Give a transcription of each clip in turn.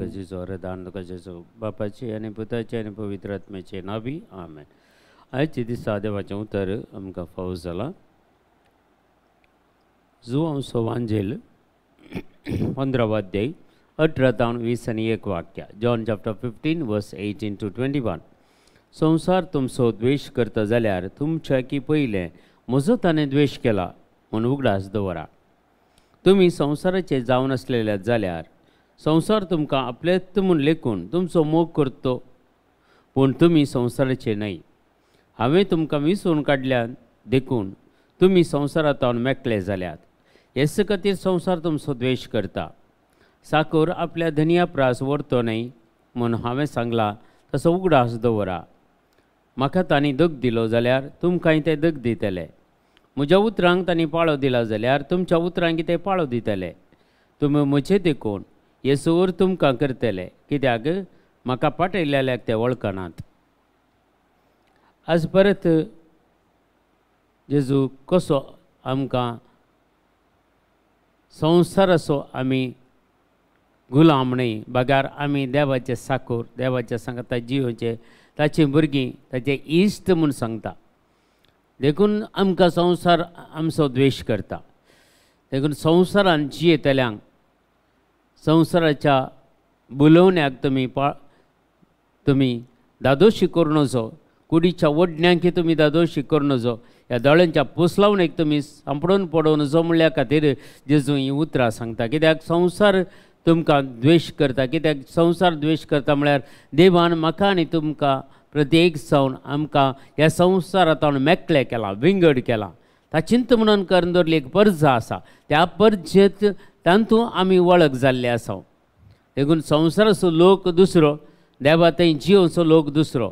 गजेचो वरदान गजेचो बापाचे आनी पुताचे आनी पवित्र आत्म्याचे नावी आमेन. आयचे दिसा देवाचें उतर आमकां फावो जाला. जुआंवचो वांजेल 15वा अध्याय 18 ते 20 आनी 1 वाक्य. जॉन चॅप्टर 15 वर्स 18 to 21. संवसार तुमचो द्वेश करता जाल्यार तुमच्या की पयलें म्हजो ताणें द्वेश केला म्हूण उगडास दवरा. तुमी संवसाराचे जावन आसलेले जाल्यार संवसार तुमकां आपलेत म्हूण लेखून तुमचो मोग करतो, पूण तुमी संवसाराचे न्हय. हांवें तुमकां विसरून काडल्यान देखून तुमी संवसारांतल्यान मेकळे जाल्यात. हेच खातीर संवसार तुमचो द्वेश करता. साकर आपल्या धनिया प्रास व्हरतो न्हय म्हूण हांवें सांगलां तसो उगडास दवरा. म्हाका तांणी दग दिलो जाल्यार तुमकांय ते दग दितले. म्हज्या उतरांक तांणी पाळो दिला जाल्यार तुमच्या उतरांक ते पाळो दितले. तुमी म्हजे देखून येसूर तुमकां करतले, कित्याक म्हाका पाठयलेल्याक ते वळखनात. आज परत जेजू कसो आमकां संवसाराचो आमी गुलाम न्हय, बगार आमी देवाचे साकोर, देवाच्या सांगता जियोचे ताची भुरगीं, ताचे इश्ट म्हूण सांगता. देखून आमकां संवसार आमचो द्वेश करता. देखून संवसारान जियेतल्यांक संवसाराच्या बुलोवण्याक तुमी दादोशी करूं नजो. कुडीच्या वडण्यांक तुमी दादोशी करूं नजो. ह्या दोळ्यांच्या पोसलावणेक तुमी सांपडून पडोवन नजो म्हणल्या खातीर जेजू ही उतरां सांगता. कित्याक संवसार तुमकां द्वेश करता. कित्याक संवसार द्वेश करता म्हळ्यार देवान म्हाका आनी तुमकां प्रत्येक जावन आमकां ह्या संवसारांतल्यान मेकळे केलां, विंगड केलां. ताचिंत म्हणून करून दवरली एक पर्ज आसा. त्या पर्जेंत तातूंत आमी वळख जाल्ले आसा. देखून संवसाराचो लोक दुसरो, देवा थंय जियोचो लोक दुसरो.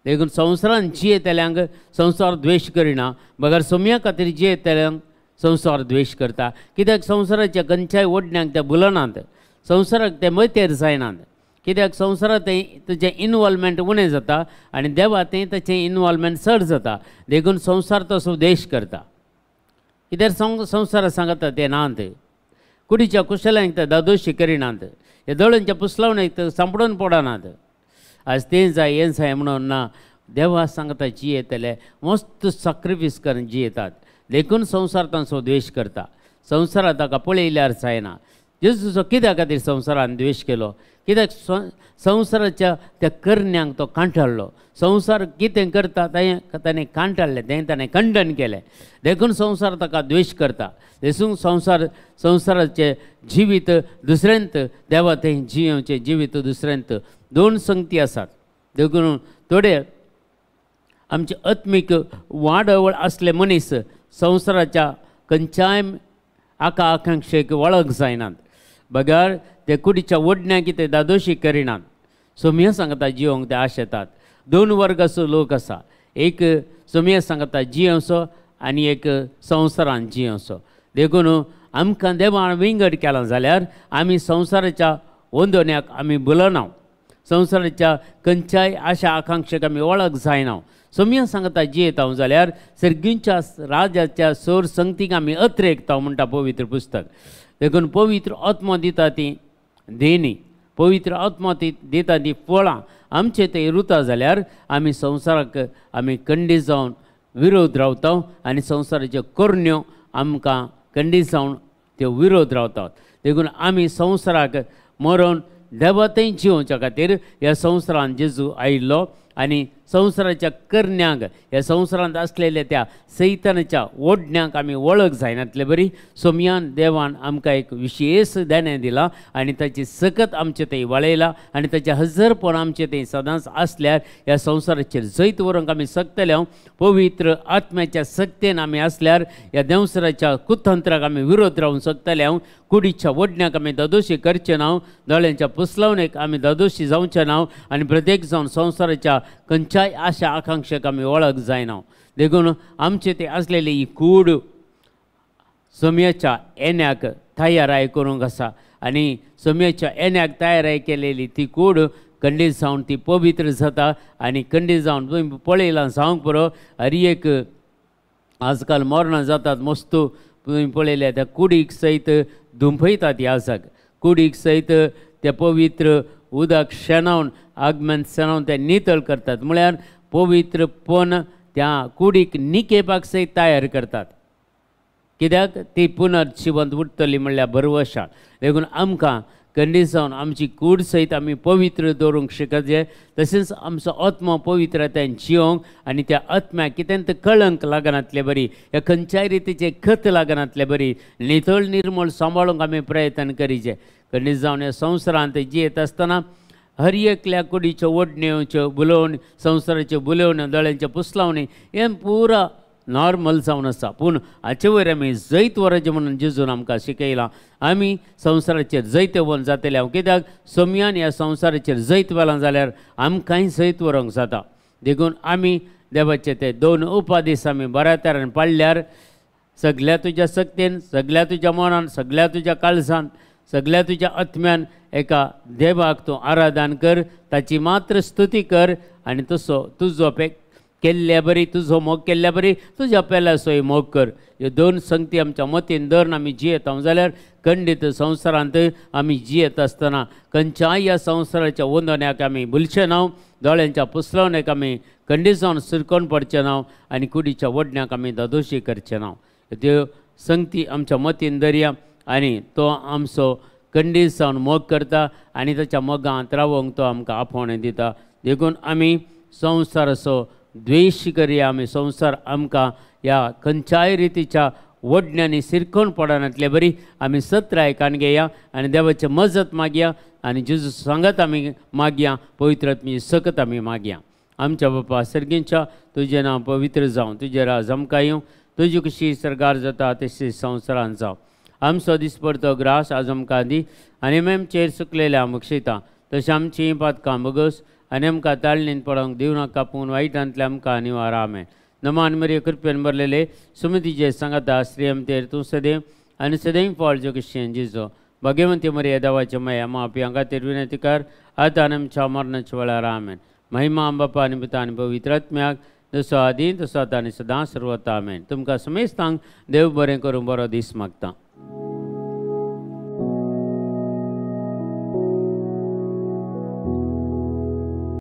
देखून संवसारान जियेतल्यांक संवसार द्वेश करिना, बगर सोम्या खातीर जियेतल्यांक संवसार द्वेश करता. कित्याक संवसाराच्या खंयच्याय वडण्यांक ते बुलनात, संवसाराक ते मतेर जायनात. कित्याक संवसारांत तेजें इनवॉल्वमेंट उणें जाता आनी देवा थंय ताचें इनवॉल्वमेंट चड जाता. देखून संवसार तसो द्वेश करता. कित्याक संवसारा सांगता ते नात. कुडीच्या कुशलांक ते दादोशी करिनात. हे दोळ्यांच्या पुसलावणेक ते सांपडून पडनात. आज तें जाय हें जाय म्हणून ना, देवा सांगता जियेतले मस्त सॅक्रिफीस करून जियेतात. देखून संवसार तांचो द्वेश करता. संवसारांत ताका पळयल्यार जायना. जेजूचो कित्या खातीर संवसारान द्वेश केलो? कित्याक संवसाराच्या त्या करण्यांक तो कांठाळ्ळो. संवसार कितें करता तें ताणें कांठाळ्ळें, तें ताणें खंडन केलें. देखून संवसार ताका द्वेश करता. देखून संवसाराचें जिवीत दुसऱ्यांत, देवा थंय जियोचें जिवीत दुसऱ्यांत दोन संगती आसात. देखून थोडे आमचे आत्मीक वाडवळ असले मनीस संवसाराच्या खंयच्याय आकांक्षेक वळख जायनात. बगार ते कुडीच्या वडण्यांक ते दादोशी करिनात. सोम्या सांगता जियोंक ते आशेतात. दोन वर्गाचो लोक आसा. एक सोम्या सांगता जियोचो आनी एक संवसारान जियोचो. देखून आमकां देवान विंगड केलां जाल्यार आमी संवसाराच्या वंदोण्याक आमी बुलना. संवसाराच्या खंयच्याय आशा आकांक्षेक आमी वळख जायना. सोम्या सांगता जियेता जाल्यार सर्गींच्या राजाच्या सोर संगतीक आमी अत्रेकता म्हणटा पवित्र पुस्तक. देखून पवित्र आत्मा दिता ती देणी, पवित्र आत्मा ती दिता ती फळां आमचे ते रुता जाल्यार आमी संवसाराक आमी खंडीत जावन विरोध रावता आनी संवसाराच्यो करण्यो आमकां खंडीत जावन त्यो विरोध रावतात. देखून आमी संवसाराक मरोवन देवा थंय जियोवच्या खातीर ह्या संवसारान जेजू आयिल्लो आनी संवसाराच्या करण्यांक, ह्या संवसारांत आसलेल्या त्या सैतानाच्या ओडण्यांक आमी वळख जायनातले बरी. सोम्यान देवान आमकां एक विशेश देणें दिलां आनी ताची सकत आमचे थंय वळयला आनी ताचें हजरपण आमचे थंय सदांच आसल्यार ह्या संवसाराचेर जैत व्हरूंक आमी सकतले. पवित्र आत्म्याच्या सक्तेन आमी आसल्यार ह्या देवसराच्या कुतंत्राक आमी विरोध रावूंक शकतले. कुडीच्या वडण्यांक आमी दादोशी करचे ना, दोळ्यांच्या पुसलावणेक आमी दादोशी जावचे ना आनी प्रत्येक जावन संवसाराच्या खंयच्याय आशा आकांक्षेक आमी वळख जायना. देखून आमचे ते आसलेली ही कूड सोम्याच्या येण्याक तयाराय करूंक आसा आनी सोम्याच्या येण्याक तयाराय केलेली ती कूड खंडीत जावन ती पवित्र जाता आनी खंडीत जावन तुमी पळयलां जावंक पुरो. हरी एक आजकाल मरणां जातात मस्तू तुमी पळयल्या त्या कुडीक सयत धुंपयतात यासाक. कुडीक सयत ते पवित्र उदक शेणावन आगमन शेणावन ते नितळ करतात म्हळ्यार पवित्रपण त्या कुडीक निकेपाक सयत तयार करतात कित्याक ती पुनर्जिवंत उठतली म्हणल्यार भरवशाळ देखून आमकां कंडिसन आमची कूड सयत आमी पवित्र दवरूंक शिकचे तशेंच आमचो आत्मा पवित्रतायेन जियोंक आनी त्या आत्म्याक कितेंत कळंक लागनातले बरी ह्या खंयच्याय रितीचे खत लागनातले बरी नितळ निर्मळ सांबाळूंक आमी प्रयत्न करीचे कंडीस जावन ह्या संवसारांत जियेत आसतना हर एकल्या कुडीच्यो ओडण्योच्यो बुलोवणी संवसाराच्यो बुलोवण्यो दोळ्यांच्यो पुसलावणी हें पुरा नॉर्मल जावन आसा पूण हाचे वयर आमी जैत वराचें म्हणून जेजून आमकां शिकयलां आमी संवसाराचेर जैत वन जातले हांव कित्याक सोमयान ह्या संवसाराचेर जैत वेलां जाल्यार आमकांय जैत व्हरूंक जाता देखून आमी देवाचे ते 2 उपादेश आमी बऱ्या तरेन पाळ्ळ्यार सगळ्या तुज्या सक्तीन सगळ्या तुज्या मनान सगळ्या तुज्या काळजान सगळ्या तुज्या आत्म्यान एका देवाक तूं आराधन कर ताची मात्र स्तुती कर आनी तुजो केल्ल्या बरी तुजो मोग केल्ल्या बरी तुज्या पेल्या सोय मोग कर ह्यो 2 संगती आमच्या मतीन धरून आमी जियेत जाल्यार खंडीत संवसारांत आमी जियेत आसतना खंयच्याय ह्या संवसाराच्या वंदन्याक आमी भुलचे ना दोळ्यांच्या पुसलवण्याक आमी खंडीत जावन सुरकोन पडचे ना आनी कुडीच्या वडण्याक आमी दोदोशी करचे ना त्यो संगती आमच्या मतीन धरया आनी तो आमचो खंडीत जावन मोग करता आनी ताच्या मोगांत रावोंक तो आमकां आपोवणें दिता देखून आमी संवसाराचो द्वेश करया आमी संवसार आमकां ह्या खंयच्याय रितीच्या वडण्यांनी सिरकोन पडनातले बरी आमी सत्र आयकान घेया आनी देवाचें मजत मागया आनी जेजू सांगत आमी मागया पवित्र आत्म्याची सकत आमी मागया आमच्या बापा सर्गींच्या तुजें नांव पवित्र जावं तुजें राज आमकां येवं तुजी कशी सरकार जाता तशी संवसारांत जावं आमचो दिसपडतो ग्रास आज आमकां दी आनी आमचेर सुकलेल्या मुक्षिता तशें आमचीं पातकां बगस आनी आमकां ताळणीन पडोवंक दिवनाका पूण वायटांतले आमकां निवार आमेन नमान मरी कृपेन भरलेले सुमतीचे सांगाता श्री आमतेर तूं सदैव आनी सदैव फळचो कशें जिजो भगवंती मरी देवाचे माया मापी हांगा खातीर विनंती कर आतां आनी आमच्या मरणाच्या वेळार आमेन महिमा बापा आनी पिता आनी पवित्र आत्म्याक जसो आदी तसो आतां आनी सदां सर्वता आमेन तुमकां समेस्तांक देव बरें करूं बरो दीस मागता.